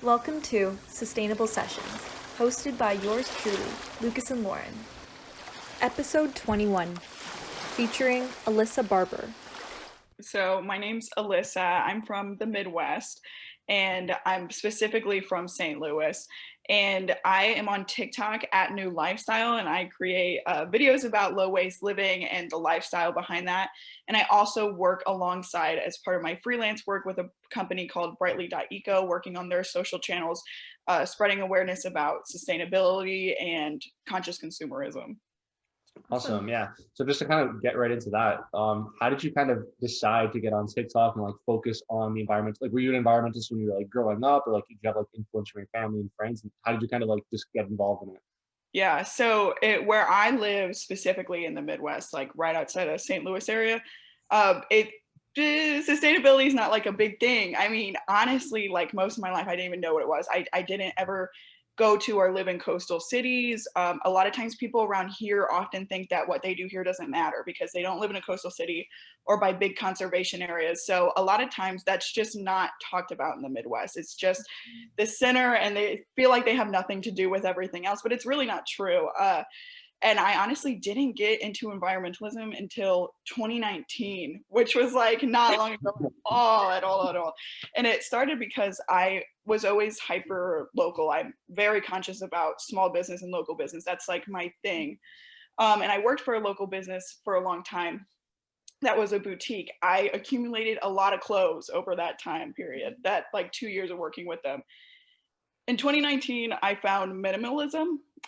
Welcome to Sustainable Sessions, hosted by yours truly, Lucas and Lauren. Episode 21, featuring Alyssa Barber. So my name's Alyssa. I'm from the Midwest, and I'm specifically from St. Louis. And I am on TikTok at New Lifestyle, and I create videos about low waste living and the lifestyle behind that. And I also work alongside, as part of my freelance work, with a company called brightly.eco, working on their social channels, spreading awareness about sustainability and conscious consumerism. Awesome. Yeah. So just to kind of get right into that, how did you kind of decide to get on TikTok and like focus on the environment? Like, were you an environmentalist when you were like growing up, or like did you have like influence from your family and friends? And how did you kind of like just get involved in it? Yeah, so where I live specifically in the Midwest, like right outside of St. Louis area, it sustainability is not like a big thing. I mean, honestly, like most of my life, I didn't even know what it was. I didn't ever go to or live in coastal cities. A lot of times, people around here often think that what they do here doesn't matter because they don't live in a coastal city or by big conservation areas. So a lot of times, that's just not talked about in the Midwest. It's just the center, and they feel like they have nothing to do with everything else, but it's really not true. And I honestly didn't get into environmentalism until 2019, which was like not long ago at all. And it started because I was always hyper local. I'm very conscious about small business and local business. That's like my thing. And I worked for a local business for a long time. That was a boutique. I accumulated a lot of clothes over that time period, that like 2 years of working with them. In 2019, I found minimalism,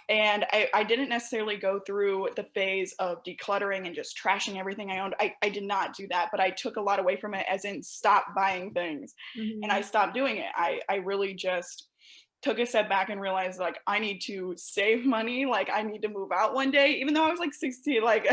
and I didn't necessarily go through the phase of decluttering and just trashing everything I owned. I did not do that, but I took a lot away from it, as in stop buying things. And I stopped doing it. I really just took a step back and realized like I need to save money. Like I need to move out one day, even though I was like 16. Like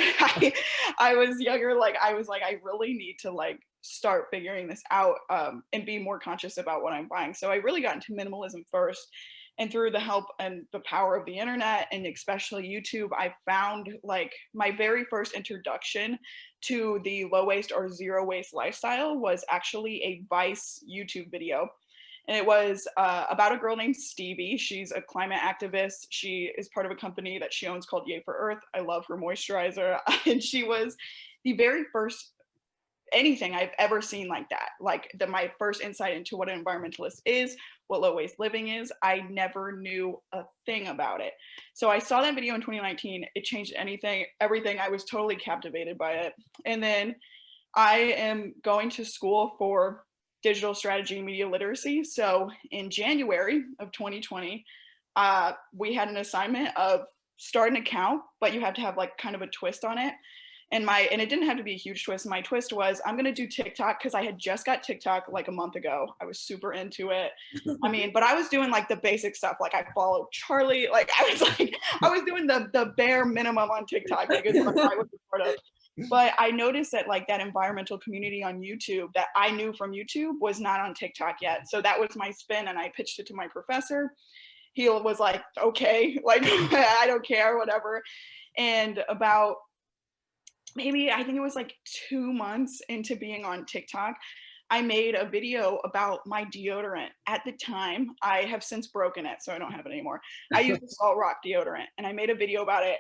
I was younger. Like I was like, I really need to like start figuring this out, and be more conscious about what I'm buying. So I really got into minimalism first. And through the help and the power of the internet, and especially YouTube, I found like my very first introduction to the low waste or zero waste lifestyle was actually a Vice YouTube video. And it was about a girl named Stevie. She's a climate activist. She is part of a company that she owns called Yay for Earth. I love her moisturizer. And she was the very first anything I've ever seen like that. Like my first insight into what an environmentalist is, what low waste living is. I never knew a thing about it. So I saw that video in 2019. It changed everything. I was totally captivated by it. And then I am going to school for digital strategy and media literacy. So in January of 2020, we had an assignment of start an account, but you have to have like kind of a twist on it. And it didn't have to be a huge twist. My twist was I'm gonna do TikTok because I had just got TikTok like a month ago. I was super into it. I mean, but I was doing like the basic stuff. Like I followed Charlie. Like I was doing the bare minimum on TikTok. Like is what I was a part of. But I noticed that like that environmental community on YouTube that I knew from YouTube was not on TikTok yet. So that was my spin, and I pitched it to my professor. He was like, okay, like I don't care, whatever. And about maybe I think it was like 2 months into being on TikTok, I made a video about my deodorant. At the time, I have since broken it, so I don't have it anymore. I used the Salt Rock deodorant, and I made a video about it.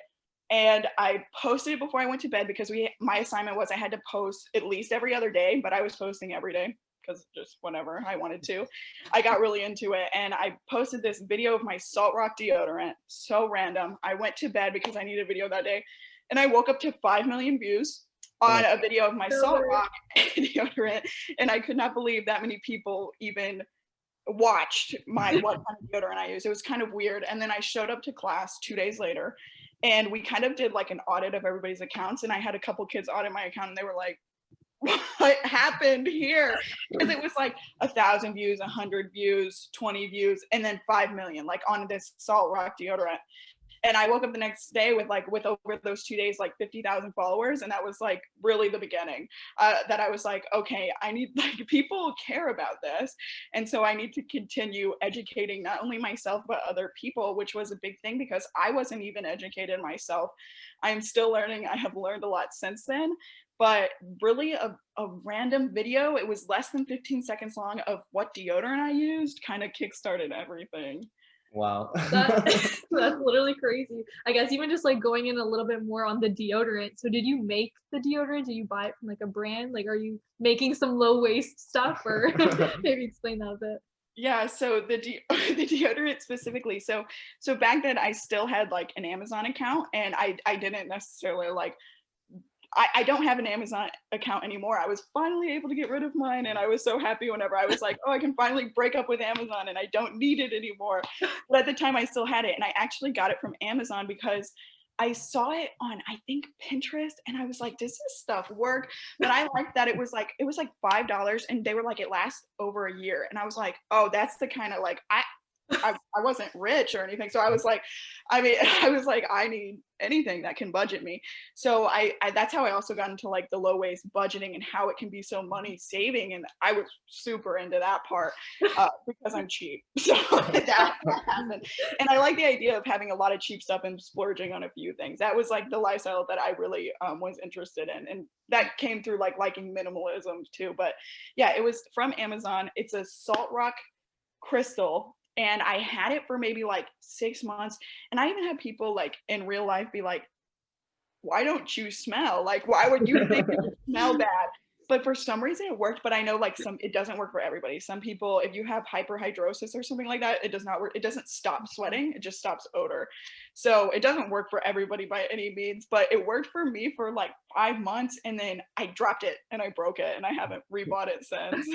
And I posted it before I went to bed because my assignment was I had to post at least every other day, but I was posting every day because just whenever I wanted to. I got really into it, and I posted this video of my Salt Rock deodorant. So random. I went to bed because I needed a video that day, and I woke up to 5 million views on a video of my Salt Rock deodorant, and I could not believe that many people even watched my what kind of deodorant I use. It was kind of weird. And then I showed up to class 2 days later, and we kind of did like an audit of everybody's accounts, and I had a couple kids audit my account, and they were like, what happened here? Because it was like 1,000 views, 100 views, 20 views, and then 5 million like on this Salt Rock deodorant. And I woke up the next day with over those 2 days like 50,000 followers, and that was like really the beginning. That I was like, okay, I need like people care about this, and so I need to continue educating not only myself but other people, which was a big thing because I wasn't even educated myself. I'm still learning. I have learned a lot since then, but really a random video, it was less than 15 seconds long, of what deodorant I used kind of kickstarted everything. Wow. That's literally crazy. I guess even just like going in a little bit more on the deodorant. So did you make the deodorant? Did you buy it from like a brand? Like, are you making some low waste stuff, or maybe explain that a bit? Yeah, so the the deodorant specifically. So back then I still had like an Amazon account, and I didn't necessarily like, I don't have an Amazon account anymore. I was finally able to get rid of mine, and I was so happy whenever I was like, oh, I can finally break up with Amazon and I don't need it anymore. But at the time I still had it, and I actually got it from Amazon because I saw it on, I think, Pinterest, and I was like, does this stuff work? But I liked that it was like $5, and they were like, it lasts over a year. And I was like, oh, that's the kind of like, I wasn't rich or anything. So I was like, I mean, I was like, I need anything that can budget me. So I that's how I also got into like the low waste budgeting and how it can be so money saving. And I was super into that part because I'm cheap. So that happened. And I like the idea of having a lot of cheap stuff and splurging on a few things. That was like the lifestyle that I really was interested in. And that came through like liking minimalism too. But yeah, it was from Amazon. It's a salt rock crystal, and I had it for maybe like 6 months. And I even had people like in real life be like, why don't you smell? Like, why would you think it would smell bad? But for some reason it worked. But I know like it doesn't work for everybody. Some people, if you have hyperhidrosis or something like that, it does not work. It doesn't stop sweating, it just stops odor. So it doesn't work for everybody by any means, but it worked for me for like 5 months, and then I dropped it and I broke it, and I haven't rebought it since.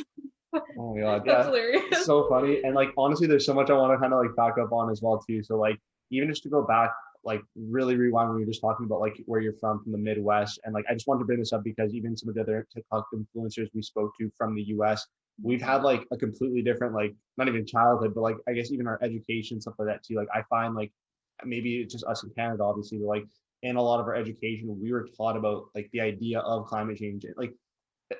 Oh my God, That's yeah, hilarious. so funny. And like honestly, there's so much I want to kind of like back up on as well too. So like even just to go back, like really rewind when we were just talking about like where you're from the Midwest, and like I just wanted to bring this up because even some of the other TikTok influencers we spoke to from the US, we've had like a completely different, like not even childhood, but like I guess even our education, stuff like that too. Like I find like maybe it's just us in Canada, obviously, but like in a lot of our education, we were taught about like the idea of climate change. Like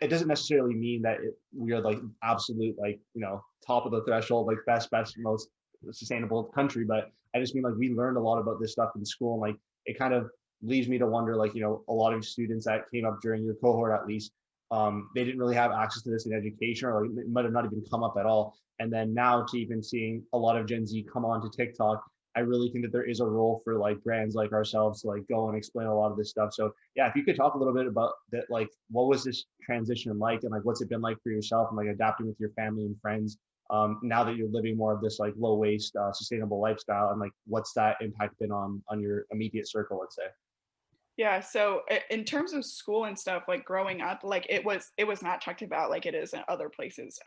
it doesn't necessarily mean that we are like absolute, like, you know, top of the threshold, like best most sustainable country, but I just mean like we learned a lot about this stuff in school, and like it kind of leaves me to wonder, like, you know, a lot of students that came up during your cohort at least, they didn't really have access to this in education, or like, it might have not even come up at all. And then now to even seeing a lot of Gen Z come on to TikTok, I really think that there is a role for like brands like ourselves to like go and explain a lot of this stuff. So yeah, if you could talk a little bit about that, like what was this transition like, and like what's it been like for yourself, and like adapting with your family and friends, now that you're living more of this like low waste, sustainable lifestyle, and like what's that impact been on your immediate circle, let's say? Yeah, so in terms of school and stuff, like growing up, like it was not talked about like it is in other places.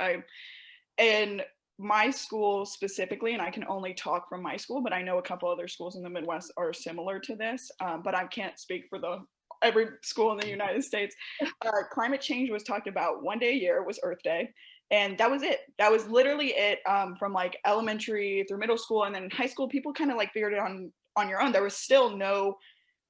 In my school specifically, and I can only talk from my school, but I know a couple other schools in the Midwest are similar to this, but I can't speak for the every school in the United States. Climate change was talked about one day a year, was Earth Day, and that was it. That was literally it, from like elementary through middle school, and then in high school, people kind of like figured it on your own. There was still no,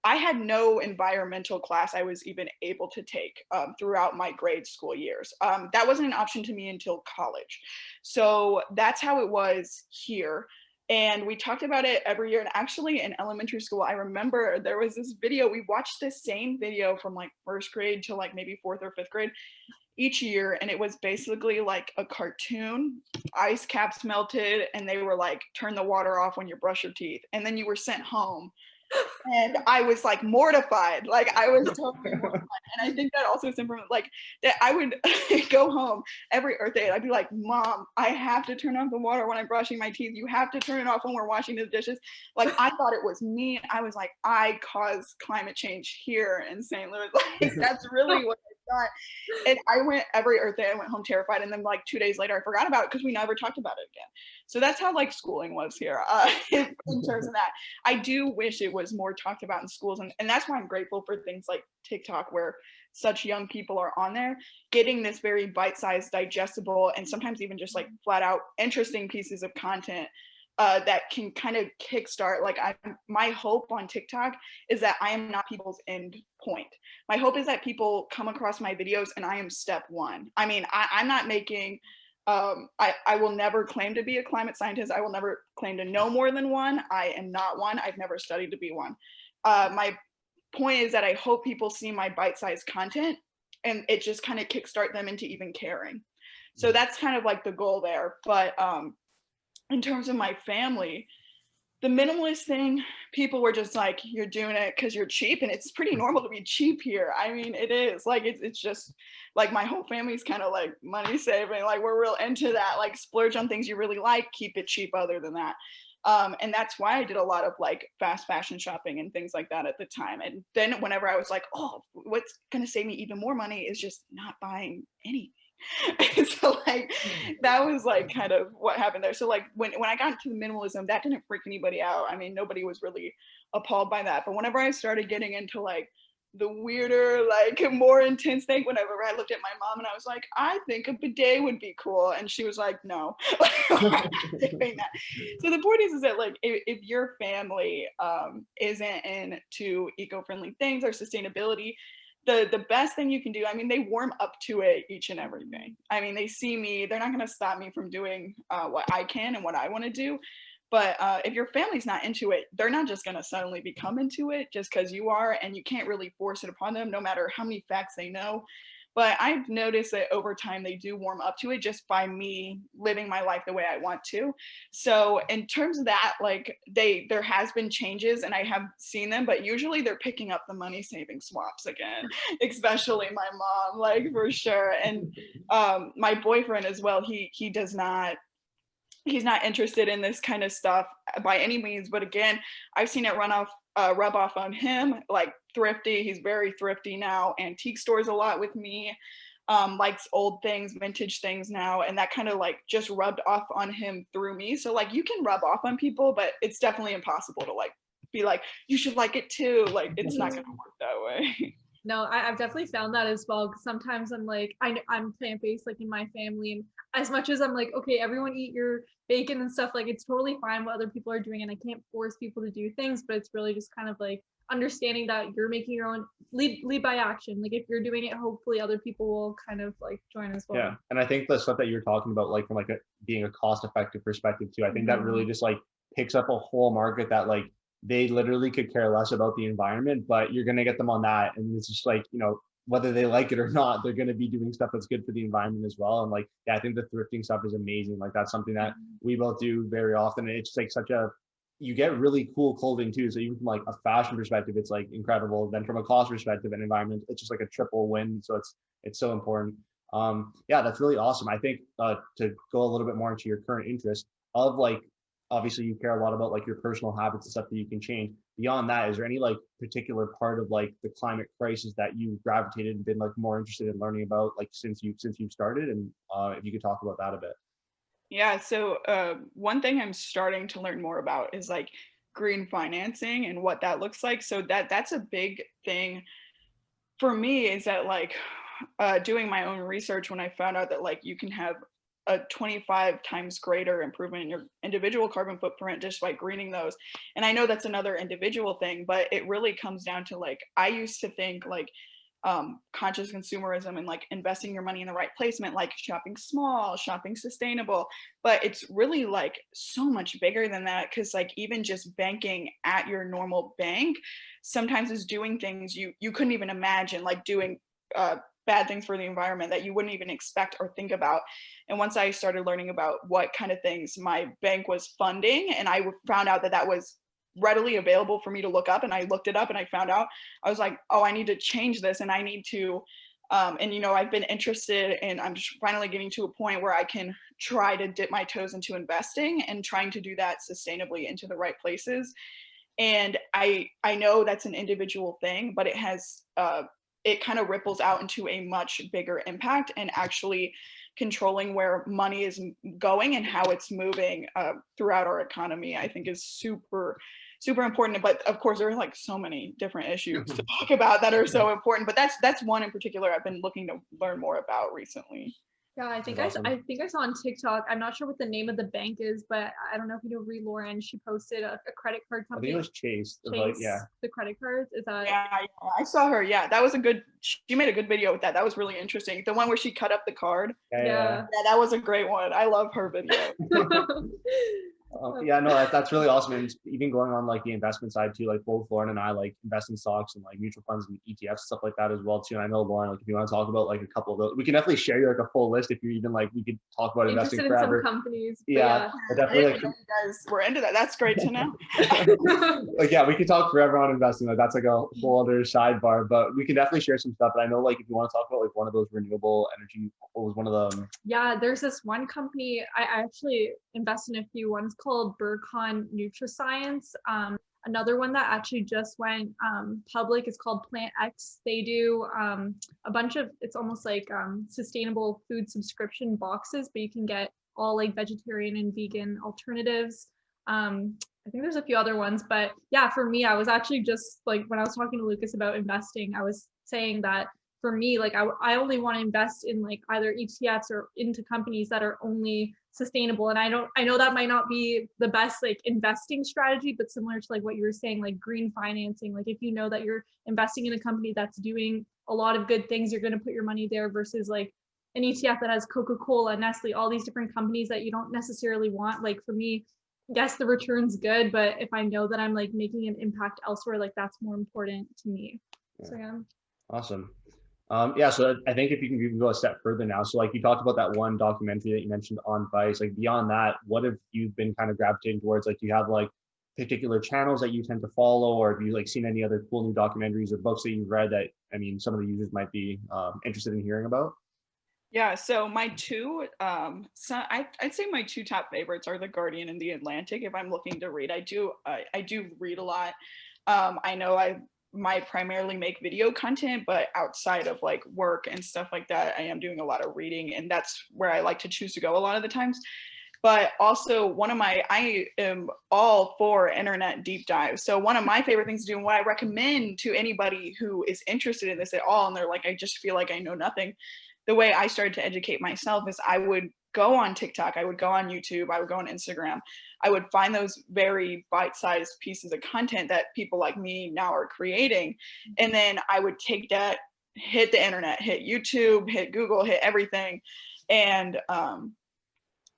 I had no environmental class I was even able to take throughout my grade school years. That wasn't an option to me until college. So that's how it was here. And we talked about it every year. And actually, in elementary school, I remember there was this video. We watched this same video from like first grade to like maybe fourth or fifth grade each year. And it was basically like a cartoon. Ice caps melted, and they were like, turn the water off when you brush your teeth. And then you were sent home, and I was like mortified. Like I was totally mortified. And I think that also stemmed from like that I would go home every Earth Day and I'd be like, Mom, I have to turn off the water when I'm brushing my teeth. You have to turn it off when we're washing the dishes. Like I thought it was me. I was like, I caused climate change here in St. Louis. Like that's really what I thought. And I went every Earth Day. I went home terrified. And then like 2 days later, I forgot about it because we never talked about it again. So that's how like schooling was here in terms of that. I do wish it was more talked about in schools. And that's why I'm grateful for things like TikTok, where such young people are on there getting this very bite-sized, digestible, and sometimes even just like flat out interesting pieces of content that can kind of kickstart. Like my hope on TikTok is that I am not people's end point. My hope is that people come across my videos and I am step one. I mean, I'm not making I will never claim to be a climate scientist. I will never claim to know more than one. I am not one. I've never studied to be one. My point is that I hope people see my bite-sized content and it just kind of kickstart them into even caring. So that's kind of like the goal there. But in terms of my family, the minimalist thing, people were just like, you're doing it because you're cheap, and it's pretty normal to be cheap here. I mean, it is like, it's just like my whole family's kind of like money saving, like we're real into that, like splurge on things you really like, keep it cheap other than that. And that's why I did a lot of like fast fashion shopping and things like that at the time. And then whenever I was like, oh, what's gonna save me even more money is just not buying anything. So like that was like kind of what happened there. So like when I got into the minimalism, that didn't freak anybody out. I mean, nobody was really appalled by that. But whenever I started getting into like the weirder, like more intense thing, whenever I looked at my mom and I was like, I think a bidet would be cool, and she was like, no. Doing that. So the point is that like if your family isn't into eco-friendly things or sustainability, the best thing you can do, I mean, they warm up to it each and every day. I mean, they see me, they're not going to stop me from doing what I can and what I want to do. But if your family's not into it, they're not just going to suddenly become into it just because you are, and you can't really force it upon them no matter how many facts they know. But I've noticed that over time they do warm up to it just by me living my life the way I want to. So in terms of that, like there has been changes and I have seen them, but usually they're picking up the money saving swaps again, especially my mom, like for sure. And my boyfriend as well, he's not interested in this kind of stuff by any means, but again, I've seen it rub off on him, like thrifty. He's very thrifty now, antique stores a lot with me, likes old things, vintage things now, and that kind of like just rubbed off on him through me. So like you can rub off on people, but it's definitely impossible to like be like, you should like it too. Like it's not gonna work that way. No, I've definitely found that as well. Because sometimes I'm like, I'm plant-based, like in my family, and as much as I'm like, okay, everyone eat your bacon and stuff, like it's totally fine what other people are doing, and I can't force people to do things, but it's really just kind of like understanding that you're making your own lead by action. Like if you're doing it, hopefully other people will kind of like join as well. Yeah, and I think the stuff that you're talking about, like from like being a cost-effective perspective too, I think that really just like picks up a whole market that like they literally could care less about the environment, but you're gonna get them on that, and it's just like, you know, whether they like it or not, they're gonna be doing stuff that's good for the environment as well. And like, yeah, I think the thrifting stuff is amazing. Like that's something that we both do very often. And it's just like you get really cool clothing too. So even from like a fashion perspective, it's like incredible. Then from a cost perspective and environment, it's just like a triple win. So it's so important. Yeah, that's really awesome. I think to go a little bit more into your current interest of like, obviously you care a lot about like your personal habits and stuff that you can change. Beyond that, is there any like particular part of like the climate crisis that you gravitated and been like more interested in learning about like since you've started? And if you could talk about that a bit. Yeah, so one thing I'm starting to learn more about is like green financing and what that looks like. So that's a big thing for me, is that like doing my own research, when I found out that like you can have a 25 times greater improvement in your individual carbon footprint just by greening those. And I know that's another individual thing, but it really comes down to like, I used to think like conscious consumerism and like investing your money in the right placement, like shopping small, shopping sustainable, but it's really like so much bigger than that. Because like even just banking at your normal bank sometimes is doing things you couldn't even imagine, like doing bad things for the environment that you wouldn't even expect or think about. And once I started learning about what kind of things my bank was funding, and I found out that that was readily available for me to look up, and I looked it up and I found out, I was like, oh, I need to change this, and I need to and you know, I've been interested, and I'm just finally getting to a point where I can try to dip my toes into investing and trying to do that sustainably into the right places. And I know that's an individual thing, but it has it kind of ripples out into a much bigger impact, and actually controlling where money is going and how it's moving throughout our economy, I think is super important. But of course there are like so many different issues to talk about that are so important, but that's one in particular I've been looking to learn more about recently. Yeah, I think That's awesome. I think I saw on TikTok. I'm not sure what the name of the bank is, but I don't know if you know Ree Lauren. She posted a credit card I think company. it was Chase. Chase, Like, yeah. the credit cards. Is that? Yeah, I saw her. Yeah, that was a good. She made a good video with that. That was really interesting. The one where she cut up the card. Yeah. Yeah, that was a great one. I love her video. Yeah, no, that's really awesome. And even going on like the investment side too, like both Lauren and I like invest in stocks and like mutual funds and ETFs, stuff like that as well too. And I know Lauren, like if you want to talk about like a couple of those, we can definitely share you like a full list if you're even like, we could talk about investing Interested in some forever. companies. But Yeah, but definitely like, You guys were into that. That's great to know. like yeah, we could talk forever on investing. Like that's like a whole other sidebar, but we can definitely share some stuff. But I know like if you want to talk about like one of those renewable energy, what was one of them? Yeah, there's this one company I actually invest in a few. One's called Burcon Nutriscience. Another one that actually just went public is called Plant X. They do a bunch of, it's almost like sustainable food subscription boxes, but you can get all like vegetarian and vegan alternatives. I think there's a few other ones, but yeah, for me, I was actually just like, when I was talking to Lucas about investing, I was saying that for me, like I only want to invest in like either ETFs or into companies that are only sustainable. And I know that might not be the best like investing strategy, but similar to like what you were saying, like green financing, like if you know that you're investing in a company that's doing a lot of good things, you're going to put your money there versus like an ETF that has Coca-Cola, Nestle, all these different companies that you don't necessarily want. Like for me, yes, the return's good, but if I know that I'm like making an impact elsewhere, like that's more important to me. Yeah. So yeah. Awesome. Yeah, so I think if you can even go a step further now, so like you talked about that one documentary that you mentioned on Vice, like beyond that, what have you been kind of gravitating towards? Like, do you have like particular channels that you tend to follow, or have you like seen any other cool new documentaries or books that you've read that, I mean, some of the users might be interested in hearing about? Yeah, so my two, I'd say my two top favorites are The Guardian and The Atlantic. If I'm looking to read, I do read a lot. I know I might primarily make video content, but outside of like work and stuff like that, I am doing a lot of reading, and that's where I like to choose to go a lot of the times. But also I am all for internet deep dives. So one of my favorite things to do, and what I recommend to anybody who is interested in this at all, and they're like, I just feel like I know nothing, the way I started to educate myself is I would go on TikTok, I would go on YouTube, I would go on Instagram. I would find those very bite-sized pieces of content that people like me now are creating. And then I would take that, hit the internet, hit YouTube, hit Google, hit everything, and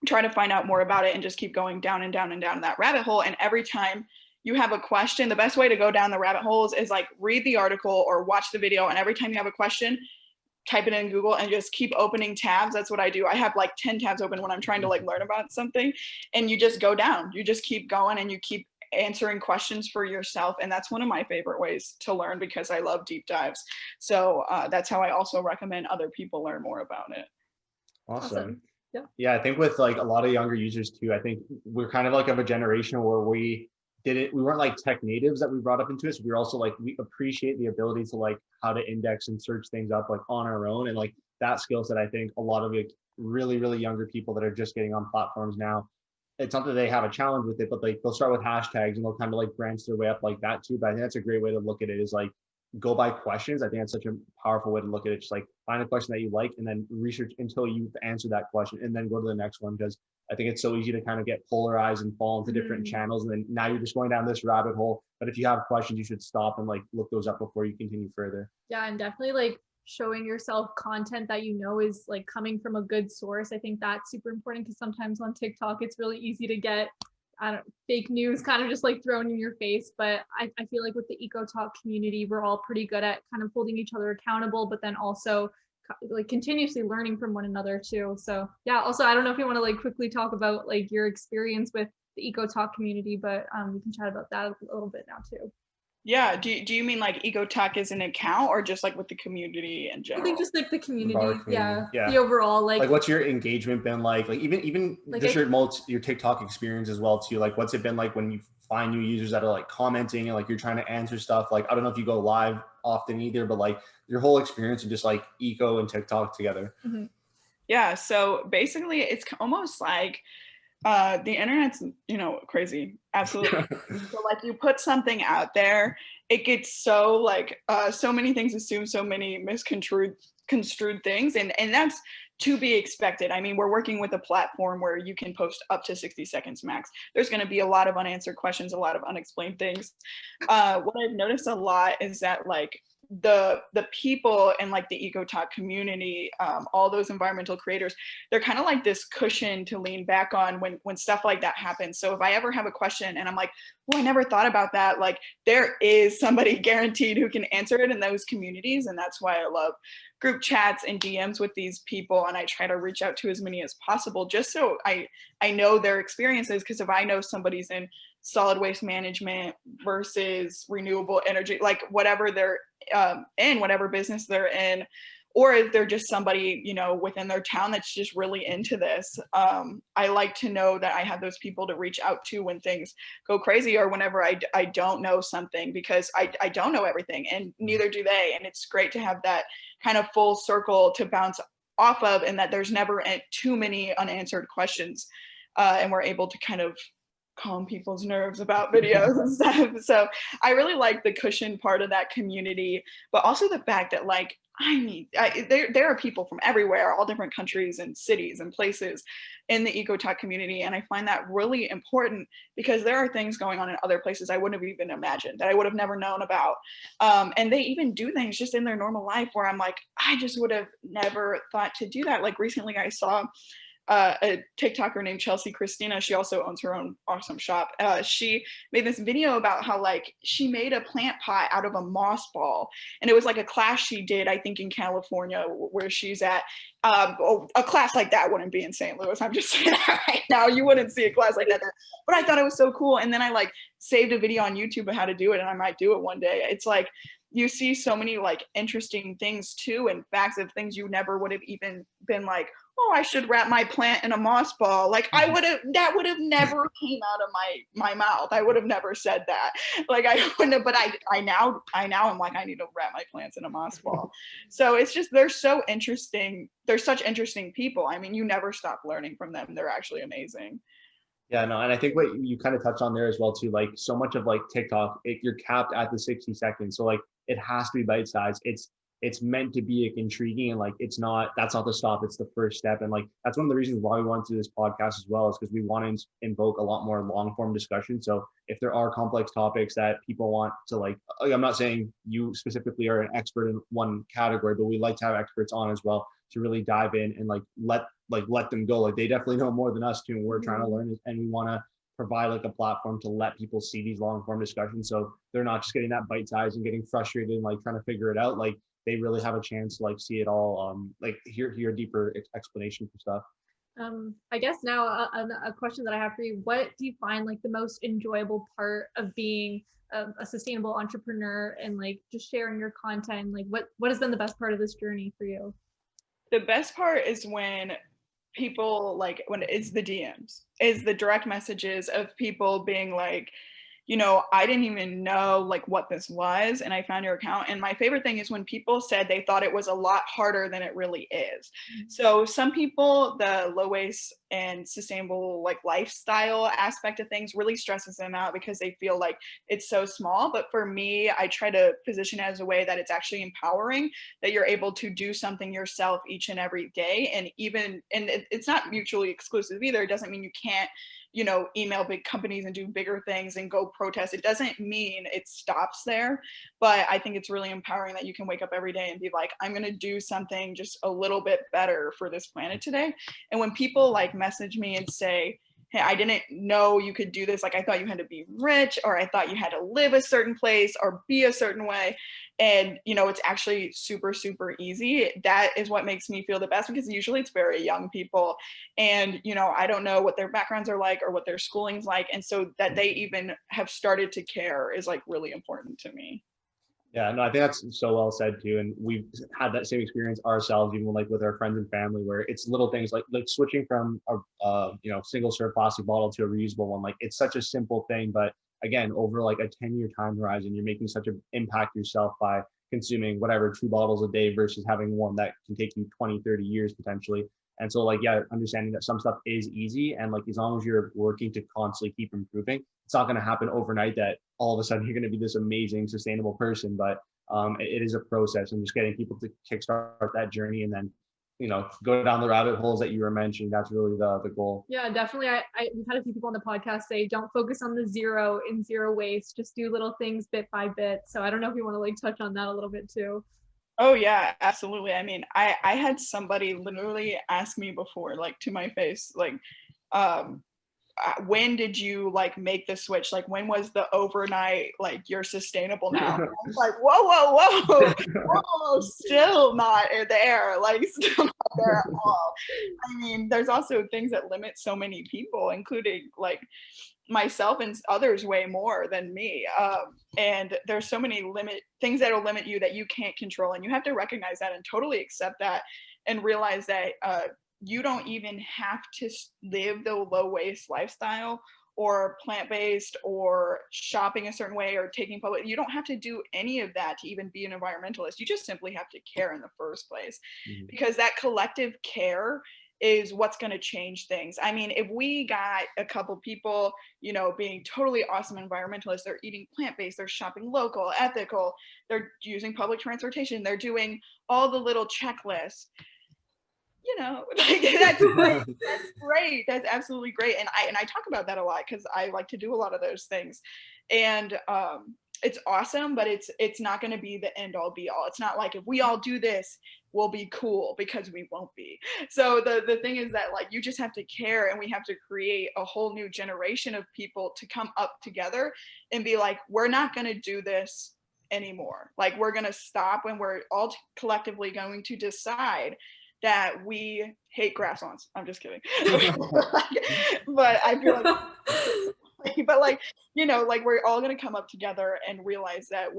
try to find out more about it and just keep going down and down and down that rabbit hole. And every time you have a question, the best way to go down the rabbit holes is like read the article or watch the video. And every time you have a question, type it in Google and just keep opening tabs. That's what I do. I have like 10 tabs open when I'm trying to like learn about something, and you just go down, you just keep going and you keep answering questions for yourself. And that's one of my favorite ways to learn because I love deep dives. So that's how I also recommend other people learn more about it. Awesome. Yeah. Yeah, I think with like a lot of younger users too, I think we're kind of like of a generation where we weren't like tech natives that we brought up into it. So we were also like, we appreciate the ability to like how to index and search things up like on our own. And like that skill set, I think a lot of like really, really younger people that are just getting on platforms now, it's not that they have a challenge with it, but like they'll start with hashtags and they'll kind of like branch their way up like that too. But I think that's a great way to look at it, is like go by questions. I think that's such a powerful way to look at it. Just like find a question that you like and then research until you answer that question and then go to the next one. Because I think it's so easy to kind of get polarized and fall into different channels. And then now you're just going down this rabbit hole. But if you have questions, you should stop and like look those up before you continue further. Yeah, and definitely like showing yourself content that you know is like coming from a good source. I think that's super important because sometimes on TikTok it's really easy to get fake news kind of just like thrown in your face. But I feel like with the Eco Talk community, we're all pretty good at kind of holding each other accountable, but then also like continuously learning from one another too. So yeah, also I don't know if you want to like quickly talk about like your experience with the Eco Talk community, but we can chat about that a little bit now too. Yeah. Do you mean like Eco Talk as an account or just like with the community in I general? think just like the community, Yeah. the overall like what's your engagement been like even like just your TikTok experience as well too, like what's it been like when you find new users that are like commenting and like you're trying to answer stuff? Like I don't know if you go live often either, but like your whole experience of just like Eco and TikTok together. Yeah, so basically it's almost like the internet's, crazy. Absolutely. So like you put something out there, it gets so like so many things assumed, so many construed things, and that's to be expected. I mean, we're working with a platform where you can post up to 60 seconds max. There's going to be a lot of unanswered questions, a lot of unexplained things. What I've noticed a lot is that like the people in like the EcoTalk community, all those environmental creators, they're kind of like this cushion to lean back on when stuff like that happens. So if I ever have a question and I'm like, oh, I never thought about that, like there is somebody guaranteed who can answer it in those communities. And that's why I love group chats and DMs with these people, and I try to reach out to as many as possible just so I know their experiences, because if I know somebody's in solid waste management versus renewable energy, like whatever they're in, whatever business they're in, or if they're just somebody, you know, within their town that's just really into this, I like to know that I have those people to reach out to when things go crazy, or whenever I don't know something, because I don't know everything and neither do they. And it's great to have that kind of full circle to bounce off of, and that there's never too many unanswered questions, and we're able to kind of calm people's nerves about videos and stuff. So I really like the cushion part of that community, but also the fact that like there are people from everywhere, all different countries and cities and places in the EcoTalk community, and I find that really important because there are things going on in other places I wouldn't have even imagined, that I would have never known about, and they even do things just in their normal life where I'm like, I just would have never thought to do that. Like recently I saw a TikToker named Chelsea Christina. She also owns her own awesome shop. She made this video about how like she made a plant pot out of a moss ball, and it was like a class she did, I think in California where she's at. A class like that wouldn't be in St. Louis. I'm just saying that right now. You wouldn't see a class like that there. But I thought it was so cool. And then I like saved a video on YouTube of how to do it, and I might do it one day. It's like you see so many like interesting things too, and facts of things you never would have even been like, oh, I should wrap my plant in a moss ball. Like that would have never came out of my mouth. I would have never said that. Like I wouldn't have, but I now I'm like, I need to wrap my plants in a moss ball. So it's just, they're so interesting. They're such interesting people. I mean, you never stop learning from them. They're actually amazing. Yeah, no, and I think what you kind of touched on there as well too, like so much of like TikTok, you're capped at the 60 seconds. So like it has to be bite sized. It's meant to be like intriguing, and like that's not the stop, it's the first step. And like that's one of the reasons why we wanted to do this podcast as well, is because we want to invoke a lot more long form discussion. So if there are complex topics that people want to like, I'm not saying you specifically are an expert in one category, but we like to have experts on as well to really dive in and like let them go. Like they definitely know more than us too, and we're trying to learn, and we want to provide like a platform to let people see these long form discussions, so they're not just getting that bite size and getting frustrated and like trying to figure it out. Like they really have a chance to like see it all, like hear a deeper explanation for stuff. I guess now a question that I have for you: what do you find like the most enjoyable part of being a sustainable entrepreneur, and like just sharing your content? Like what has been the best part of this journey for you? The best part is when people, like when it's the DMs, is the direct messages of people being like, you know, I didn't even know like what this was, and I found your account. And my favorite thing is when people said they thought it was a lot harder than it really is. So some people, the low waste and sustainable like lifestyle aspect of things really stresses them out because they feel like it's so small. But for me, I try to position it as a way that it's actually empowering, that you're able to do something yourself each and every day. And it's not mutually exclusive either. It doesn't mean you can't, you know, email big companies and do bigger things and go protest. It doesn't mean it stops there, but I think it's really empowering that you can wake up every day and be like, I'm going to do something just a little bit better for this planet today. And when people like message me and say, hey, I didn't know you could do this. Like, I thought you had to be rich, or I thought you had to live a certain place or be a certain way. And, you know, it's actually super, super easy. That is what makes me feel the best, because usually it's very young people. And, you know, I don't know what their backgrounds are like or what their schooling's like. And so that they even have started to care is like really important to me. Yeah, no, I think that's so well said too. And we've had that same experience ourselves, even like with our friends and family, where it's little things like switching from a single serve plastic bottle to a reusable one. Like it's such a simple thing, but again, over like a 10-year time horizon, you're making such an impact yourself by consuming whatever 2 bottles a day versus having one that can take you 20, 30 years potentially. And so like, yeah, understanding that some stuff is easy, and like as long as you're working to constantly keep improving, it's not going to happen overnight that all of a sudden you're going to be this amazing sustainable person. But it is a process, and just getting people to kickstart that journey, and then go down the rabbit holes that you were mentioning. That's really the goal. Yeah, definitely. We've had a few people on the podcast say, don't focus on the zero in zero waste. Just do little things bit by bit. So I don't know if you want to like touch on that a little bit too. Oh yeah, absolutely. I mean, I had somebody literally ask me before, like to my face, like, when did you like make the switch? Like, when was the overnight, like, you're sustainable now? I was like, whoa, still not there, like, still not there at all. I mean, there's also things that limit so many people, including like myself and others way more than me. And there's so many things that will limit you that you can't control. And you have to recognize that and totally accept that and realize that you don't even have to live the low waste lifestyle or plant-based or shopping a certain way or taking public. You don't have to do any of that to even be an environmentalist. You just simply have to care in the first place, because that collective care is what's going to change things. I mean, if we got a couple people, being totally awesome environmentalists, they're eating plant-based, they're shopping local, ethical, they're using public transportation, they're doing all the little checklists, like that's great. That's great. That's absolutely great. And I talk about that a lot because I like to do a lot of those things. And it's awesome, but it's not going to be the end all be all. It's not like if we all do this, we'll be cool, because we won't be. So the thing is that, like, you just have to care, and we have to create a whole new generation of people to come up together and be like, we're not going to do this anymore. Like, we're going to stop, and we're all collectively going to decide that we hate grass-ons. I'm just kidding. But I feel like, but like, like, we're all going to come up together and realize that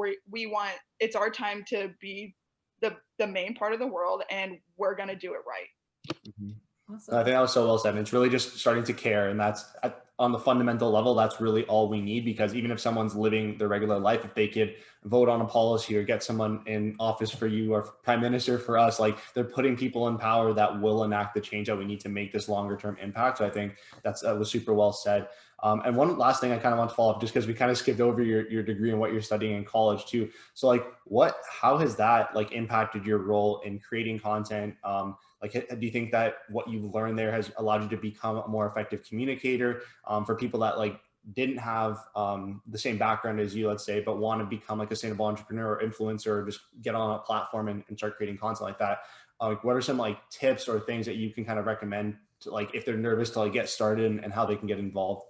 it's our time to be the main part of the world, and we're going to do it right. Awesome. I think that was so well said. And it's really just starting to care. And that's on the fundamental level, that's really all we need, because even if someone's living their regular life, if they could vote on a policy or get someone in office for you or prime minister for us, like, they're putting people in power that will enact the change that we need to make this longer term impact. So I think that was super well said. And one last thing I kind of want to follow up, just because we kind of skipped over your degree and what you're studying in college too. So like, how has that like impacted your role in creating content? Like, do you think that what you've learned there has allowed you to become a more effective communicator for people that like didn't have the same background as you, let's say, but want to become like a sustainable entrepreneur or influencer, or just get on a platform and start creating content like that? Like, what are some like tips or things that you can kind of recommend to, like, if they're nervous to like get started, and how they can get involved?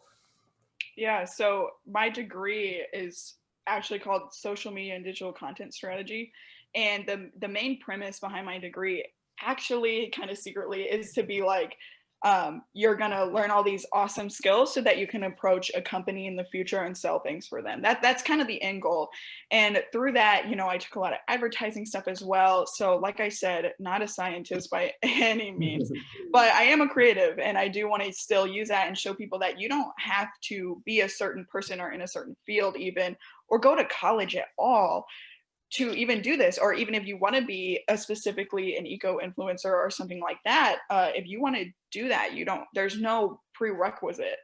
Yeah, so my degree is actually called Social Media and Digital Content Strategy. And the main premise behind my degree, actually kind of secretly, is to be like, you're going to learn all these awesome skills so that you can approach a company in the future and sell things for them. That's kind of the end goal. And through that, I took a lot of advertising stuff as well. So like I said, not a scientist by any means, but I am a creative, and I do want to still use that and show people that you don't have to be a certain person or in a certain field even, or go to college at all to even do this. Or even if you want to be specifically an eco influencer or something like that, if you want to do that, there's no prerequisite.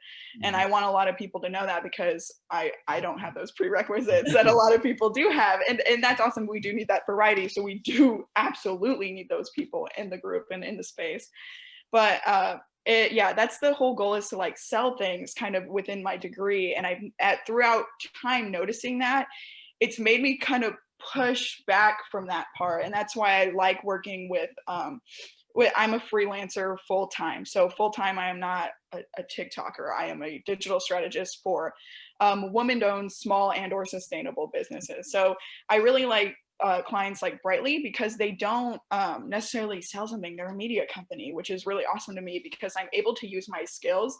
And I want a lot of people to know that, because I don't have those prerequisites that a lot of people do have. And that's awesome. We do need that variety. So we do absolutely need those people in the group and in the space. But that's the whole goal, is to like sell things kind of within my degree. And throughout time noticing that, it's made me kind of push back from that part. And that's why I like working with I'm a freelancer full time. So full time, I am not a TikToker. I am a digital strategist for woman-owned small and or sustainable businesses. So I really like clients like Brightly, because they don't necessarily sell something. They're a media company, which is really awesome to me, because I'm able to use my skills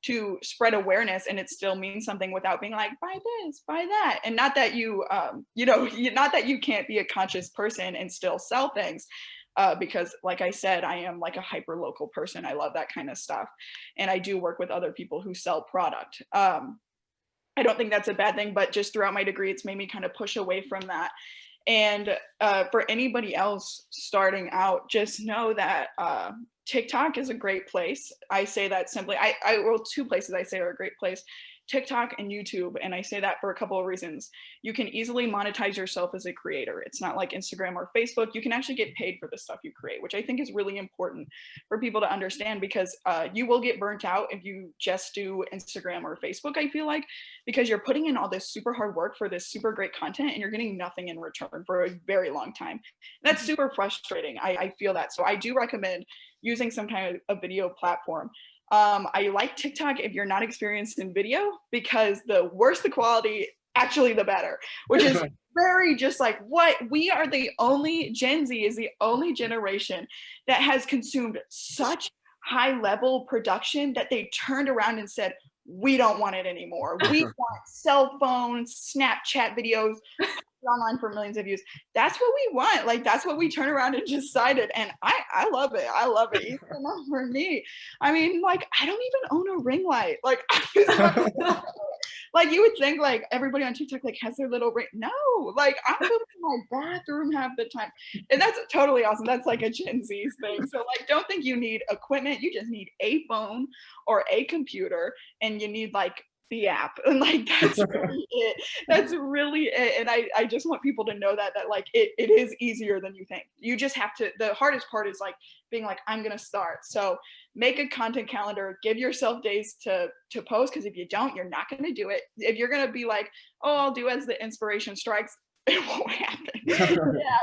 to spread awareness, and it still means something without being like, buy this, buy that. And not that not that you can't be a conscious person and still sell things, because like I said, I am like a hyper local person. I love that kind of stuff. And I do work with other people who sell product. I don't think that's a bad thing, but just throughout my degree, it's made me kind of push away from that. And for anybody else starting out, just know that TikTok is a great place. I say that simply. Well, two places I say are a great place. TikTok and YouTube, and I say that for a couple of reasons. You can easily monetize yourself as a creator. It's not like Instagram or Facebook. You can actually get paid for the stuff you create, which I think is really important for people to understand, because you will get burnt out if you just do Instagram or Facebook, I feel like, because you're putting in all this super hard work for this super great content and you're getting nothing in return for a very long time. And that's super frustrating. I feel that. So I do recommend using some kind of a video platform. I like TikTok if you're not experienced in video, because the worse the quality, actually the better, which is very just like what we are. Gen Z is the only generation that has consumed such high level production that they turned around and said, we don't want it anymore. We want cell phones, Snapchat videos online for millions of views. That's what we want. Like, that's what we turn around and decided. And I love it. I love it. Even enough for me. I mean, like, I don't even own a ring light. Like, like you would think like everybody on TikTok like has their little ring. No, like I'm filming in my bathroom half the time. And that's totally awesome. That's like a Gen Z thing. So like, don't think you need equipment. You just need a phone or a computer, and you need like the app, and like that's really it. That's really it. And I just want people to know that like it is easier than you think. You just have to, the hardest part is like being like, I'm gonna start. So make a content calendar, give yourself days to post, because if you don't, you're not gonna do it. If you're gonna be like, oh, I'll do as the inspiration strikes, it won't happen. Yeah,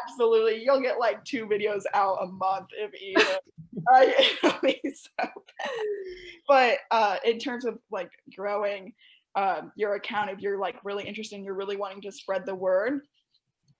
absolutely. You'll get like 2 videos out a month, if even. It'll be so bad. But in terms of like growing your account, if you're like really interested and you're really wanting to spread the word,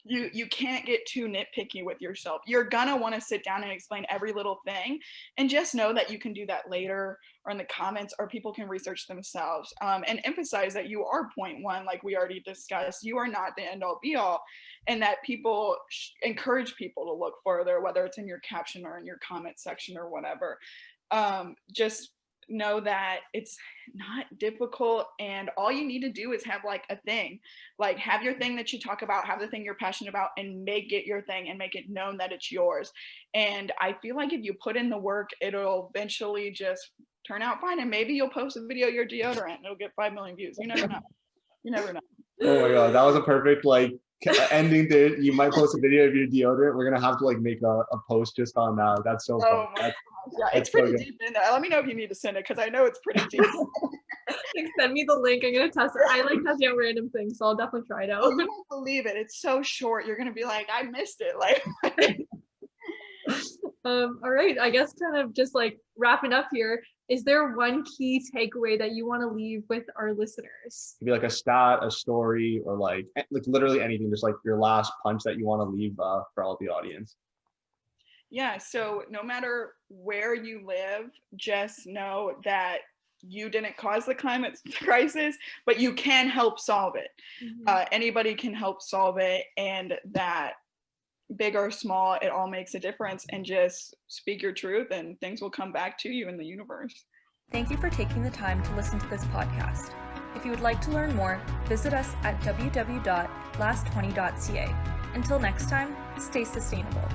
you can't get too nitpicky with yourself. You're gonna want to sit down and explain every little thing, and just know that you can do that later or in the comments, or people can research themselves, and emphasize that you are point one, like we already discussed. You are not the end all be all, and that people encourage people to look further, whether it's in your caption or in your comment section or whatever. Just know that it's not difficult, and all you need to do is have like a thing, like have your thing that you talk about, have the thing you're passionate about, and make it your thing and make it known that it's yours. And I feel like if you put in the work, it'll eventually just turn out fine, and maybe you'll post a video of your deodorant and it'll get 5 million views. You never know. You never know. Oh my god, that was a perfect like ending to, you might post a video of your deodorant. We're gonna have to like make a post just on that. That's so fun. Yeah, it's pretty deep in there. Let me know if you need to send it, because I know it's pretty deep. Like, send me the link. I'm gonna test it. I like testing out random things, so I'll definitely try it out. You won't believe it. It's so short. You're gonna be like, I missed it. Like. All right. I guess kind of just like wrapping up here. Is there one key takeaway that you want to leave with our listeners? Could be like a stat, a story, or like literally anything. Just like your last punch that you want to leave for all the audience. Yeah, so no matter where you live, just know that you didn't cause the climate crisis, but you can help solve it. Mm-hmm. Anybody can help solve it, and that big or small, it all makes a difference. And just speak your truth, and things will come back to you in the universe. Thank you for taking the time to listen to this podcast. If you would like to learn more, visit us at www.last20.ca. Until next time, stay sustainable.